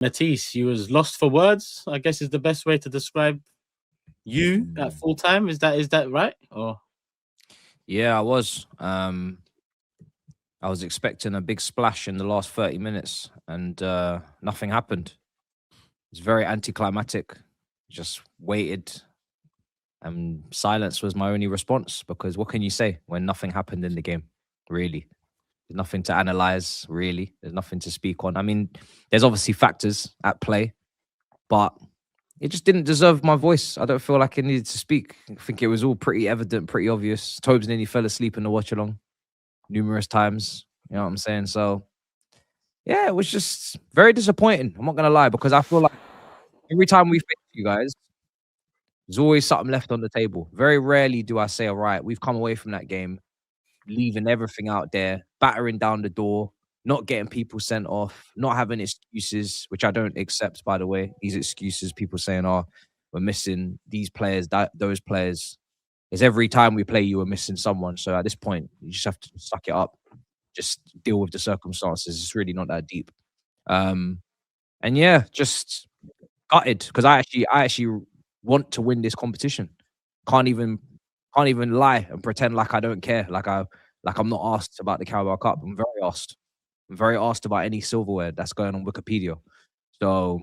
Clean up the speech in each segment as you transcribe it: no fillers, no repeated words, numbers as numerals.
Matisse, you was lost for words, I guess is the best way to describe you at full time. Is that right? Or Yeah, I was. I was expecting a big splash in the last 30 minutes and nothing happened. It's very anticlimactic. Just waited and silence was my only response because what can you say when nothing happened in the game, really? There's nothing to analyze, really. There's nothing to speak on. I mean, there's obviously factors at play, but it just didn't deserve my voice. I don't feel like it needed to speak. I think it was all pretty evident, pretty obvious. Tobes nearly fell asleep in the watch along numerous times. You know what I'm saying? So, yeah, it was just very disappointing. I'm not going to lie, because I feel like every time we face you guys, there's always something left on the table. Very rarely do I say, all right, we've come away from that game, leaving everything out there, battering down the door, not getting people sent off, not having excuses, which I don't accept, by the way. These excuses, people saying, oh, we're missing these players, those players. It's every time we play you, we're missing someone. So at this point, you just have to suck it up. Just deal with the circumstances. It's really not that deep. And yeah, just gutted because I actually want to win this competition. Can't even lie and pretend like I don't care. Like I'm not asked about the Carabao Cup. I'm very asked. I'm very asked about any silverware that's going on Wikipedia. So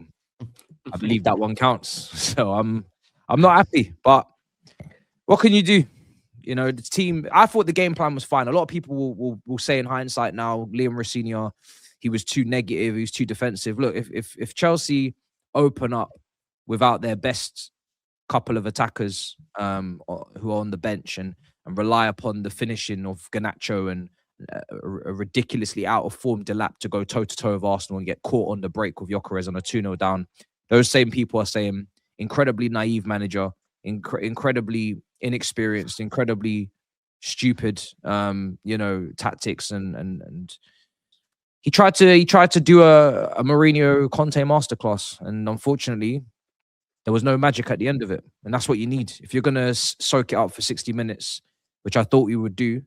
I believe that one counts. So I'm not happy, but what can you do? You know, the team, I thought the game plan was fine. A lot of people will say in hindsight now, Liam Rossini, he was too negative, he was too defensive. Look, if Chelsea open up without their best couple of attackers who are on the bench and rely upon the finishing of Garnacho and a ridiculously out of form Delap to go toe-to-toe with Arsenal and get caught on the break with Gyökeres on a 2-0 down, those same people are saying incredibly naive manager, incredibly inexperienced, incredibly stupid, tactics, and he tried to do a Mourinho Conte masterclass, and unfortunately, there was no magic at the end of it, and that's what you need if you're gonna soak it up for 60 minutes, which I thought you would do.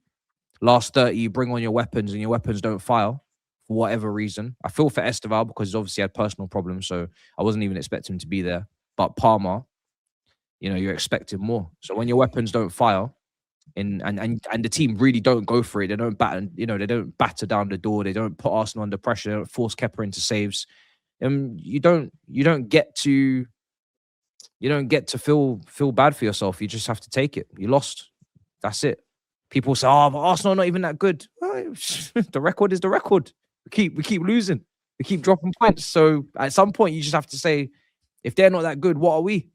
Last 30, you bring on your weapons, and your weapons don't fire for whatever reason. I feel for Esteval because he's obviously had personal problems, so I wasn't even expecting him to be there. But Palmer, you're expecting more. So when your weapons don't fire, and the team really don't go for it, they don't they don't batter down the door, they don't put Arsenal under pressure, they don't force Kepa into saves, you don't get to feel bad for yourself. You just have to take it. You lost. That's it. People say, "Oh, but Arsenal are not even that good." Well, the record is the record. We keep losing. We keep dropping points. So at some point, you just have to say, if they're not that good, what are we?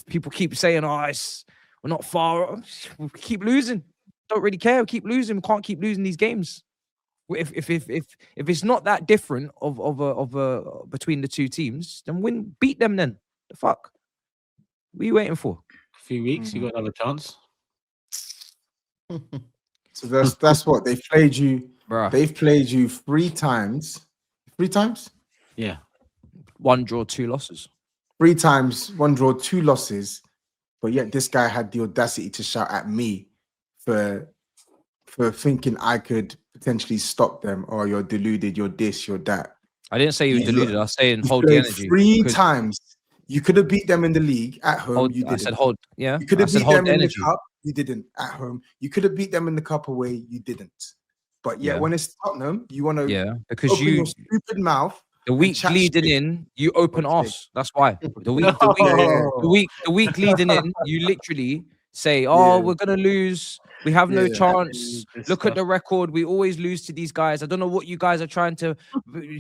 People keep saying, "Oh, we're not far." We keep losing. Don't really care. We keep losing. We can't keep losing these games. If it's not that different of between the two teams, then beat them. Then the fuck, what are you waiting for? A few weeks, you got another chance. So that's what they've played you. Bruh. They've played you 3 times. 3 times? Yeah. 1 draw, 2 losses. 3 times, 1 draw, 2 losses. But yet this guy had the audacity to shout at me for thinking I could potentially stop them. Or you're deluded, you're this, you're that. I didn't say you were deluded. I was saying hold the energy. 3 times. You could have beat them in the league at home. You didn't. I said hold. Yeah. You could have beat them in the cup. You didn't at home. You could have beat them in the cup away. You didn't. But yet when it's Tottenham, you want to because open your stupid mouth. The week leading in, you open arse. That's why. The week leading in, you literally say, "Oh, we're gonna lose. We have no chance. Look at the record. We always lose to these guys. I don't know what you guys are trying to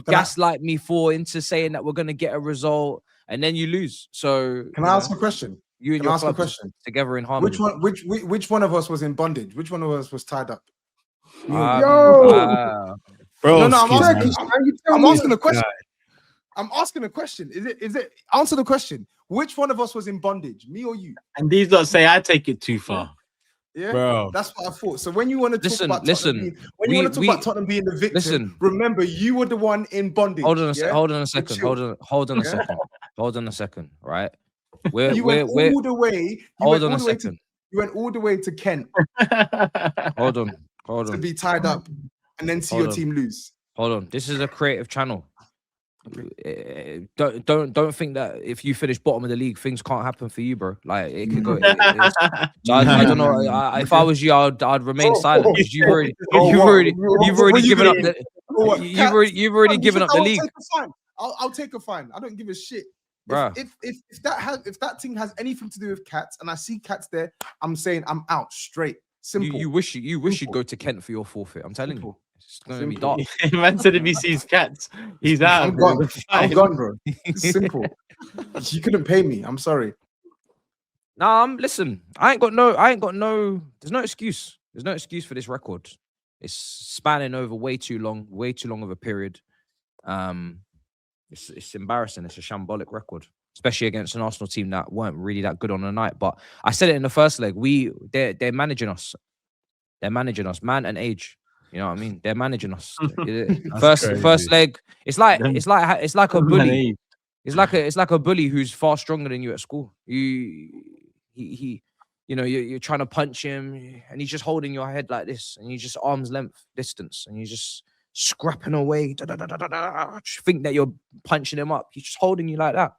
gaslight me for into saying that we're gonna get a result, and then you lose." So can I ask a question? You and your club together in harmony. Which one of us was in bondage? Which one of us was tied up? Bro, I'm asking a question. I'm asking a question. Is it? Answer the question. Which one of us was in bondage, me or you? And these lot say I take it too far. Yeah, bro. That's what I thought. So when you want to talk about Tottenham being the victim, remember you were the one in bondage. Hold on a second. Right? You went all the way. You went all the way to Kent. Hold on. To be tied up and then see your team lose. Hold on. This is a creative channel. Don't think that if you finish bottom of the league, things can't happen for you, bro. Like it could go. So I don't know. If I was you, I'd remain silent because you've already given up you've already given up the league. I'll take a fine. I don't give a shit. Bruh. If that thing has anything to do with cats and I see cats there, I'm saying I'm out straight. Simple. You wish you'd go to Kent for your forfeit. I'm telling you. It's going to be dark. Man said if he sees cats, he's out. I'm gone. I'm gone, bro. It's simple. You couldn't pay me. I'm sorry. Nah, listen. I ain't got no. There's no excuse. There's no excuse for this record. It's spanning over way too long of a period. It's embarrassing. It's a shambolic record, especially against an Arsenal team that weren't really that good on the night. But I said it in the first leg. They're managing us. They're managing us, man and age. You know what I mean? They're managing us. first leg. It's like a bully. It's like a bully who's far stronger than you at school. You're trying to punch him, and he's just holding your head like this, and he's just arm's length distance, and you're just scrapping away. Think that you're punching him up. He's just holding you like that.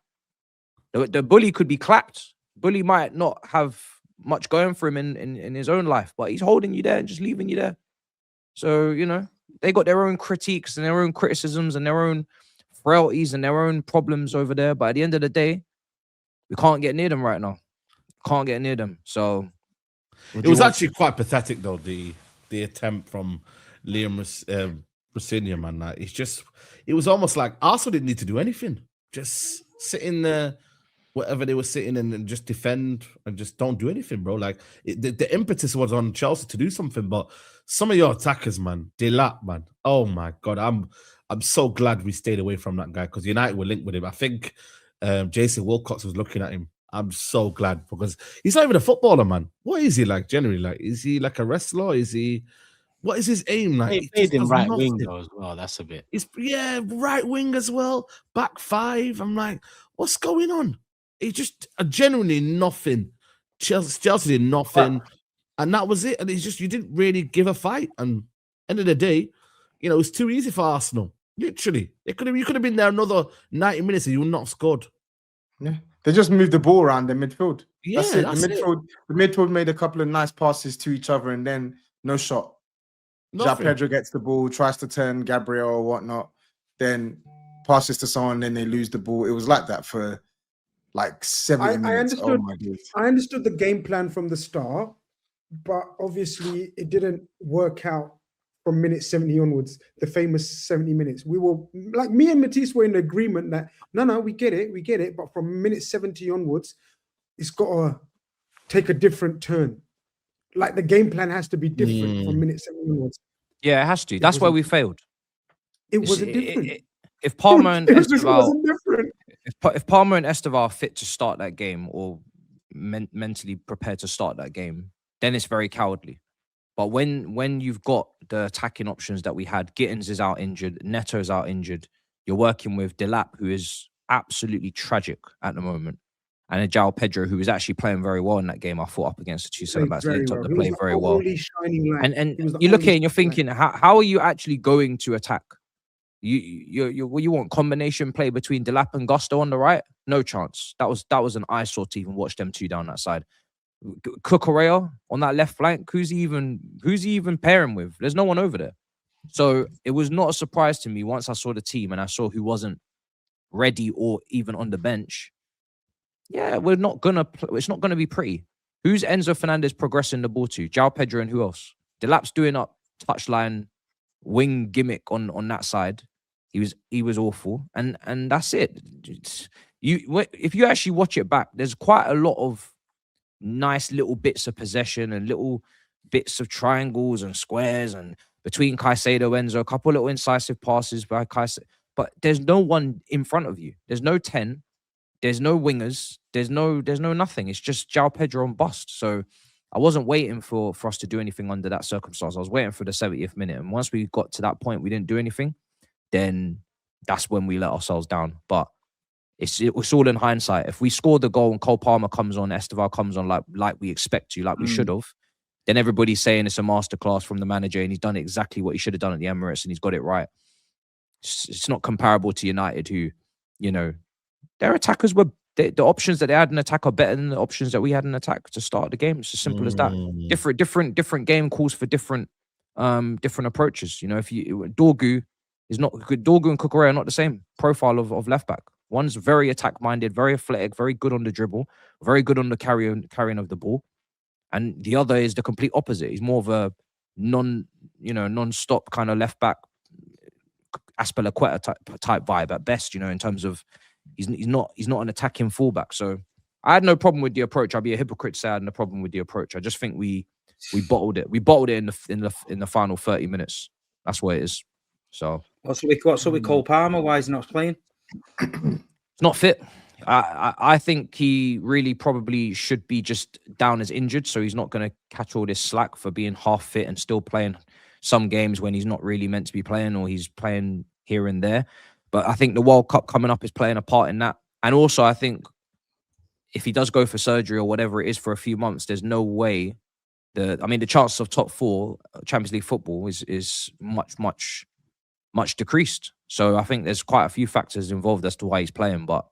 The bully could be clapped. Bully might not have much going for him in his own life, but he's holding you there and just leaving you there. So, they got their own critiques and their own criticisms and their own frailties and their own problems over there. But at the end of the day, we can't get near them right now. Can't get near them. So it was actually quite pathetic, though, the attempt from Liam Rosinia, man. Like, it was almost like Arsenal didn't need to do anything. Just sit in there, whatever they were sitting in, and just defend and just don't do anything, bro. Like the impetus was on Chelsea to do something, but some of your attackers, man, Delap, man. Oh my God, I'm so glad we stayed away from that guy because United were linked with him. I think Jason Wilcox was looking at him. I'm so glad because he's not even a footballer, man. What is he like generally? Like, is he like a wrestler? What is his aim like? He played him right wing though as well. That's a bit. Right wing as well. Back five. I'm like, what's going on? He just genuinely nothing. Chelsea did nothing, and that was it. And it's just you didn't really give a fight. And end of the day, it was too easy for Arsenal. Literally, you could have been there another 90 minutes and you would not have scored. Yeah, they just moved the ball around the midfield. Yeah, that's it. The midfield made a couple of nice passes to each other, and then no shot. João Pedro gets the ball, tries to turn Gabriel or whatnot, then passes to someone, then they lose the ball. It was like that for like 70 minutes. I understood the game plan from the start, but obviously it didn't work out from minute 70 onwards, the famous 70 minutes. We were, like me and Matisse were in agreement that, no, we get it. But from minute 70 onwards, it's got to take a different turn. Like the game plan has to be different from minute 70 onwards. Yeah, it has to. That's where we failed. It wasn't different. If Palmer and Esteval, different. if Palmer and Esteval are fit to start that game or mentally prepared to start that game, then it's very cowardly. But when you've got the attacking options that we had, Gittins is out injured, Neto's out injured, you're working with Delap, who is absolutely tragic at the moment, and a João Pedro, who was actually playing very well in that game. I thought up against the two centre backs, linked up the play very well. And you look at it and you're thinking, how are you actually going to attack? You want combination play between Delap and Gusto on the right? No chance. That was an eyesore to even watch them two down that side. Cucurella on that left flank, who's he even pairing with? There's no one over there. So it was not a surprise to me once I saw the team and I saw who wasn't ready or even on the bench. Yeah, it's not gonna be pretty. Who's Enzo Fernandez progressing the ball to? João Pedro and who else? Delap's doing up touchline wing gimmick on that side. He was awful, and that's it. If you actually watch it back, there's quite a lot of nice little bits of possession and little bits of triangles and squares and between Caicedo, Enzo, a couple of little incisive passes by Caicedo, but there's no one in front of you. There's no 10. There's no wingers. There's no nothing. It's just João Pedro on bust. So I wasn't waiting for us to do anything under that circumstance. I was waiting for the 70th minute. And once we got to that point, we didn't do anything. Then that's when we let ourselves down. But it's all in hindsight. If we scored the goal and Cole Palmer comes on, Esteval comes on like we expect to, like we should have, then everybody's saying it's a masterclass from the manager and he's done exactly what he should have done at the Emirates and he's got it right. It's not comparable to United, who, you know, their attackers were the options that they had in attack are better than the options that we had in attack to start the game. It's as simple as that. Different game calls for different approaches. You know, if Dorgu is not good, Dorgu and Cucurella are not the same profile of left back. One's very attack minded, very athletic, very good on the dribble, very good on the carrying of the ball, and the other is the complete opposite. He's more of a non-stop kind of left back, Aspilicueta type vibe at best. You know, in terms of he's not an attacking fullback. So I had no problem with the approach. I'd be a hypocrite to say I had no problem with the approach. I just think we bottled it. We bottled it in the final 30 minutes. That's what it is. So what's we call Palmer? Why is he not playing? It's not fit. I think he really probably should be just down as injured, so he's not going to catch all this slack for being half fit and still playing some games when he's not really meant to be playing, or he's playing here and there. But I think the World Cup coming up is playing a part in that. And also, I think if he does go for surgery or whatever it is for a few months, there's no way the chances of top 4 Champions League football is much decreased. So I think there's quite a few factors involved as to why he's playing. But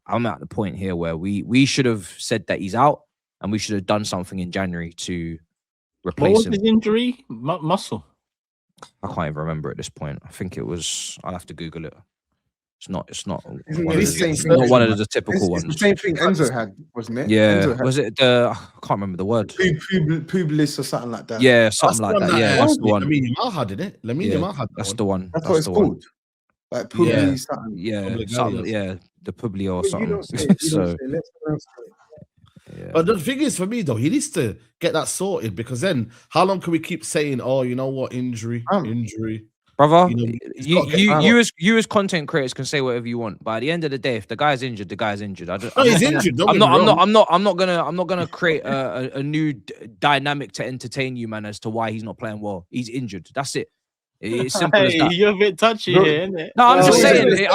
I'm at the point here where we should have said that he's out, and we should have done something in January to replace him. What was his injury? Muscle? I can't even remember at this point. I think it was. I'll have to Google it. It's not one of the typical ones. It's the same thing Enzo had, wasn't it? Yeah. Was it the? I can't remember the word. Pubilis or something like that. Yeah, something like that. Yeah, that's the one. Lamine Yamal had, didn't it? Lamine Yamal had. That's the one. That's what it's called. Like Publi something. Yeah, something. Yeah, the Publi or something. You don't say it. So. Let's pronounce it. Yeah. But the thing is, for me though, he needs to get that sorted, because then how long can we keep saying, "Oh, you know what, injury"? Brother, You you as content creators can say whatever you want, but at the end of the day, if the guy's injured, the guy's injured. He's injured. I'm not gonna create a new dynamic to entertain you, man, as to why he's not playing well. He's injured. That's it. It's simple as that. You're a bit touchy here, isn't it? No, I'm just saying.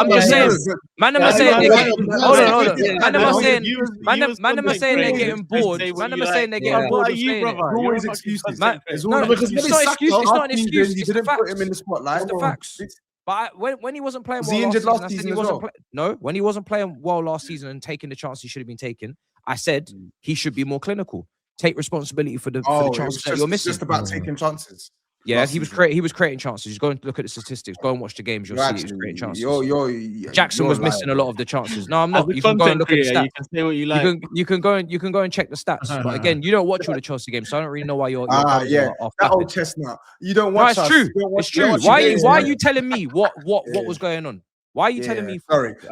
Man, am I saying? Hold on. Man, am I saying they're getting bored? Man, am I saying they're getting bored? What are you, brother? Always excuses. It's not an excuse. It's the facts. Put him in the spotlight. It's the facts. But when he wasn't playing Was well he injured last last season, season as well? No, when he wasn't playing well last season and taking the chance he should have been taking, I said he should be more clinical. Take responsibility for the chances that you're missing. It's just about taking chances. Yeah, he was creating chances. Go and look at the statistics. Go and watch the games. You'll see he was creating chances. Jackson was missing a lot of the chances. No, I'm not. You can go and look at the stats. You can say what you like. You can go and check the stats. But again, you don't watch all the Chelsea games, so I don't really know why you're that old chestnut. You don't watch. No, it's true. Why are you telling me what was going on? Why are you telling me?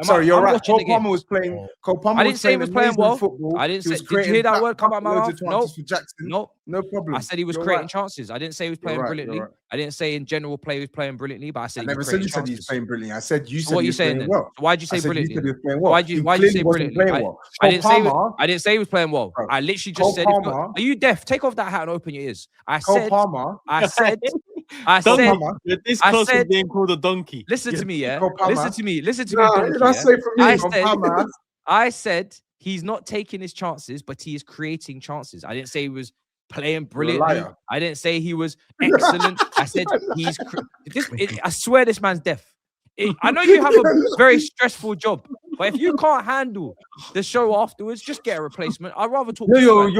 Sorry, you're right. Cole Palmer was playing. I didn't say he was playing well. I didn't say. Did you hear that word come out of my mouth? No. No problem. I said he was creating chances. I didn't say he was playing brilliantly. I didn't say in general play he was playing brilliantly, but I said I never said you said he was playing brilliantly. I said you said what he you was saying playing then? well. Why'd you say brilliantly? Why'd you say brilliantly? I didn't say he was playing well. I literally just said, are you deaf? Take off that hat and open your ears. I said this close to being called a donkey. Listen to me, yeah. Listen to me, donkey. I said he's not taking his chances, but he is creating chances. I didn't say he was playing brilliantly. I didn't say he was excellent. I said I swear this man's deaf. I know you have a very stressful job, but if you can't handle the show afterwards, just get a replacement. I'd rather talk to Fuad.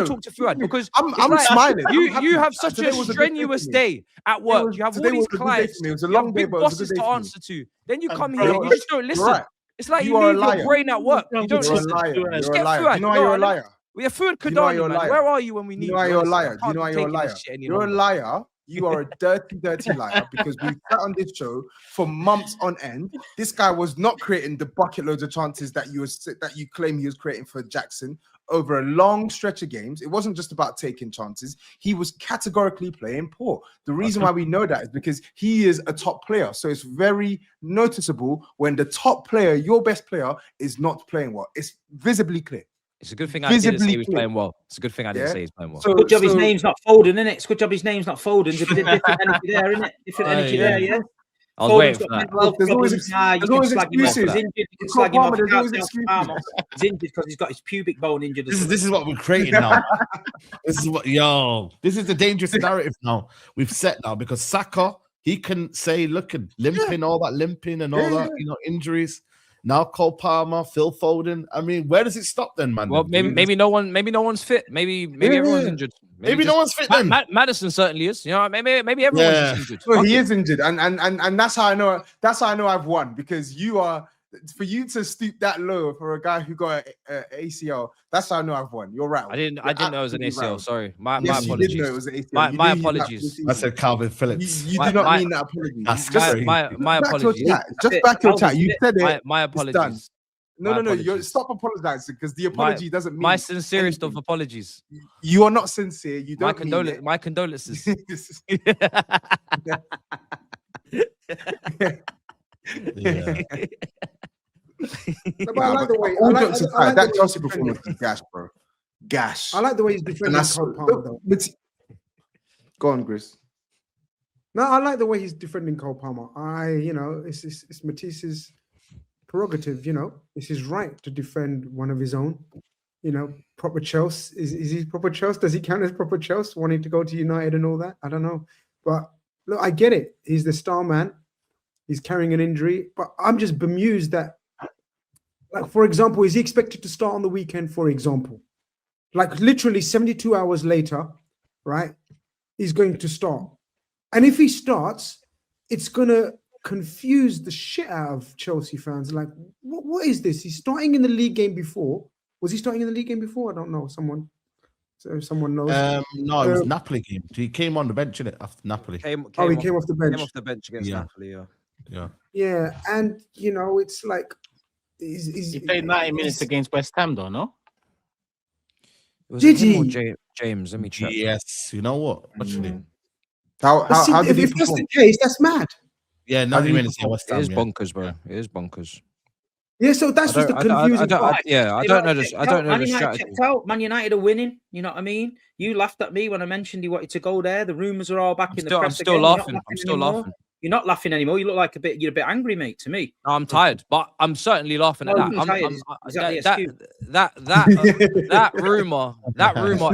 Talk to Fuad, because I'm smiling. You have such a strenuous day at work. You have all these clients. It was a long day, big but bosses to answer to. Then you come here and you just don't listen. It's like you leave your brain at work. You don't listen. You're a liar. You know why you're a liar? We have Fuad Kadani, man. Where are you when we need you? You know why you're a liar? You know why you're a liar? You're a liar. You are a dirty liar, because we sat on this show for months on end. This guy was not creating the bucket loads of chances that you claim he was creating for Jackson over a long stretch of games. It wasn't just about taking chances. He was categorically playing poor. The reason why we know that is because he is a top player. So it's very noticeable when the top player, your best player, is not playing well. It's visibly clear. It's a good thing I didn't say he was playing well. It's a good thing I didn't say he's playing well. So, good job his name's not folding, isn't it? It's good job his name's not folding. There's a different energy there, isn't it? Different energy there, yeah? I was waiting for that. There's always excuses. He's injured because he's got his pubic bone injured. This is what we're creating now. This is the dangerous narrative now we've set now, because Saka he can say, look at limping, all that limping and all that, injuries. Now Cole Palmer, Phil Foden. I mean, where does it stop then, man? Well, maybe no one's fit. Maybe everyone's injured. Maybe no one's fit then. Madison certainly is. You know, maybe everyone's just injured. Well, he is injured, and that's how I know. That's how I know I've won, because for you to stoop that low for a guy who got a ACL. That's how I know I've won. You're right. I didn't know it was an ACL. Rattled. Sorry, my Yes, apologies. you did know it was an ACL. My apologies. I said Calvin Phillips. You do not mean that apology. My apologies. Just back your chat. You said it. My apologies. No. Stop apologizing, because the apology doesn't mean my sincerest anything. of apologies. You are not sincere. You don't. My condolences. Yeah. No, but I like the way that Chelsea performance was gash, bro. Gash. I like the way he's defending Cole Palmer, though. Go on, Gris. No, I like the way he's defending Cole Palmer. It's Matisse's prerogative. It's his right to defend one of his own. Proper Chelsea. Is he proper Chelsea? Does he count as proper Chelsea, wanting to go to United and all that? I don't know. But look, I get it. He's the star man. He's carrying an injury. But I'm just bemused that, like, for example, is he expected to start on the weekend, for example? Like, literally 72 hours later, right? He's going to start. And if he starts, it's going to confuse the shit out of Chelsea fans. Like, what is this? He's starting in the league game before. Was he starting in the league game before? I don't know. Someone knows. No, it was Napoli game. He came on the bench, innit, after Napoli. He came off the bench. Came off the bench against Napoli, Yeah, and, it's like... He played 90 minutes against West Ham, though, no? Did he? James, let me check. Yes, you know what? Actually, How did he if that's perform? the case, that's mad. yeah, 90 minutes in West Ham. It is bonkers, bro. It is bonkers. Yeah, so that's just the confusing part. I don't know this. I don't know the strategy. Checked out. Man United are winning. You know what I mean? You laughed at me when I mentioned he wanted to go there. The rumours are all back in the press. I'm still laughing. I'm still laughing. You're not laughing anymore. You look like you're a bit angry, mate, to me. No, I'm tired, but I'm certainly laughing at that. That rumor,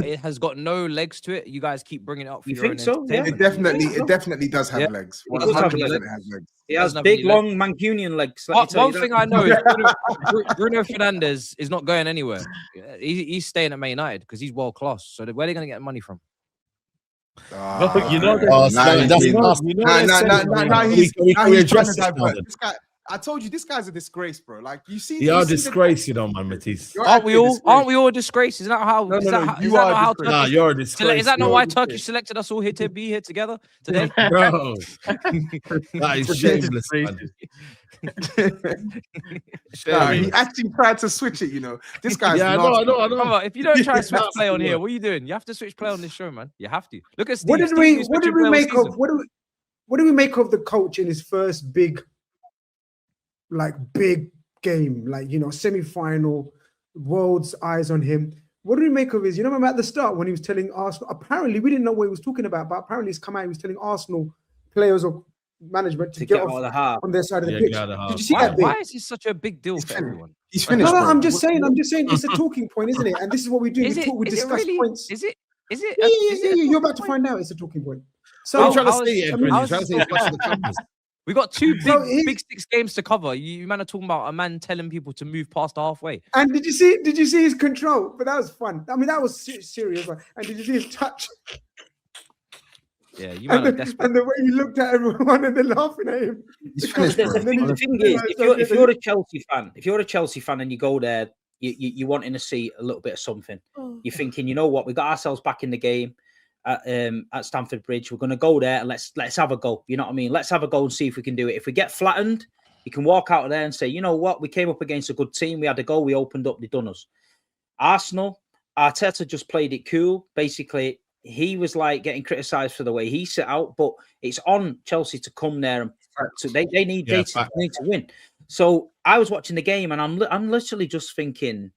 it has got no legs to it. You guys keep bringing it up. For You your think own so? Yeah. entertainment. It definitely does have legs. It does have 100% legs. it has legs. He has big, long Mancunian legs. One thing I know is Bruno Fernandes is not going anywhere. He's staying at Man United because he's world class. So where are they going to get money from? Now he's trying to divert. This guy, I told you, this guy's a disgrace, bro. Like, you see, You are a disgrace, man, Matisse. Aren't we all a disgrace? Is that how? You're a disgrace. Is that not why Turkey selected us all here to be here together today? Bro, that is shameless, man. He actually tried to switch it, This guy's I know. Come on, if you don't try to switch play on here, what are you doing? You have to switch play on this show, man. You have to. Look at Steve. What did we make of the coach in his first big game, semi-final, world's eyes on him? What do we make of his? Remember at the start when he was telling Arsenal, apparently we didn't know what he was talking about, but apparently he's come out, he was telling Arsenal players or management to get off on their side of the pitch. Did you see that? Why is this such a big deal for everyone? He's finished. No, I'm just saying it's a talking point, isn't it? And this is what we do. We discuss points. Is it? Yeah. You're about to find out. It's a talking point. So I'm trying to say it. Trying to say the cameras. We got two big 6 games to cover. You man are talking about a man telling people to move past halfway. And did you see his control? But that was fun. I mean, that was serious. And did you see his touch? Yeah, you man are desperate. And the way he looked at everyone and they're laughing at him. The thing is, if you're a Chelsea fan and you go there, you're wanting to see a little bit of something. You're thinking, you know what, we got ourselves back in the game at Stamford Bridge. We're going to go there and let's have a go. You know what I mean? Let's have a go and see if we can do it. If we get flattened, you can walk out of there and say, you know what, we came up against a good team. We had a goal. We opened up. They done us. Arsenal, Arteta just played it cool. Basically, he was like getting criticised for the way he set out, but it's on Chelsea to come there and so they need to win. So I was watching the game and I'm literally just thinking,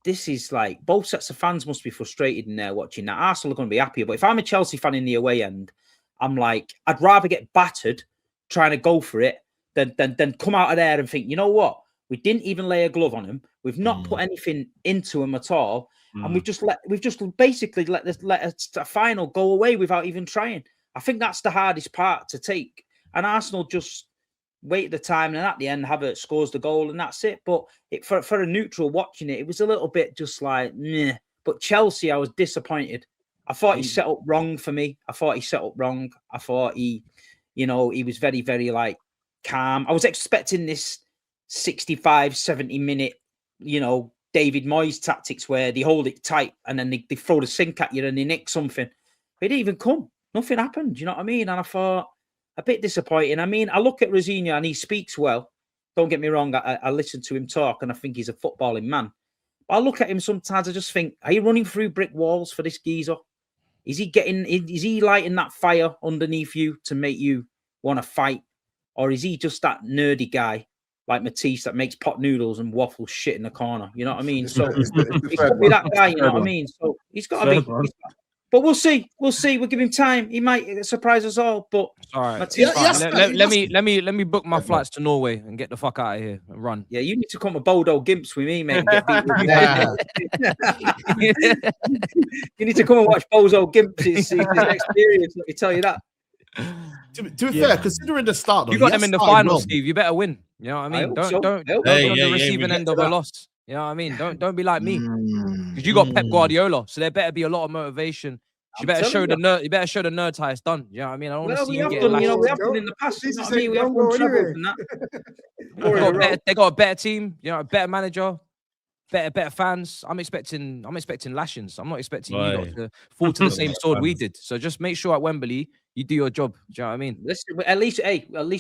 this is like both sets of fans must be frustrated in there watching that. Arsenal are going to be happier, but if I'm a Chelsea fan in the away end, I'm like, I'd rather get battered trying to go for it than come out of there and think, you know what, we didn't even lay a glove on him. We've not put anything into him at all. And we've just basically let a final go away without even trying. I think that's the hardest part to take. And Arsenal just wait the time and at the end Havertz scores the goal and that's it. But for a neutral watching it, it was a little bit just like, meh. But Chelsea, I was disappointed. I thought he set up wrong for me. I thought he was very, very like calm. I was expecting this 65, 70 minute, David Moyes tactics where they hold it tight and then they throw the sink at you and they nick something. It didn't even come. Nothing happened. You know what I mean? And I thought, a bit disappointing. I mean, I look at Rosenior and he speaks well. Don't get me wrong. I listen to him talk and I think he's a footballing man. But I look at him sometimes, I just think, are you running through brick walls for this geezer? Is he lighting that fire underneath you to make you want to fight? Or is he just that nerdy guy like Matisse that makes pot noodles and waffles shit in the corner? You know what I mean? So he could be that guy, you know what I mean? So he's got to be. But we'll see. We'll give him time. He might surprise us all. But all right. Matisse, let me book my flights to Norway and get the fuck out of here and run. Yeah, you need to come to Bodo Gimps with me, mate. And get beat you need to come and watch Bozo Gimps' experience. Let me tell you that. To be fair, considering the start, you got them in the final, Steve. You better win. You know what I mean? Don't be on the receiving end of a loss. You know what I mean? Don't be like me, because you got Pep Guardiola, so there better be a lot of motivation. You better show the nerd tie it's done. You know what I mean? I don't want to see you get lashed. We have done in the past. You know what I mean? We have won trebles and that. They got a better team. You know, a better manager, better fans. I'm expecting lashings. I'm not expecting you lot to fall to the same sword we did. So just make sure at Wembley you do your job. Do you know what I mean? Listen, at least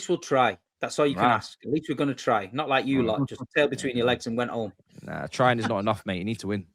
we'll try. That's all you can ask. At least we're going to try. Not like you lot, just tail between your legs and went home. Nah, trying is not enough, mate. You need to win.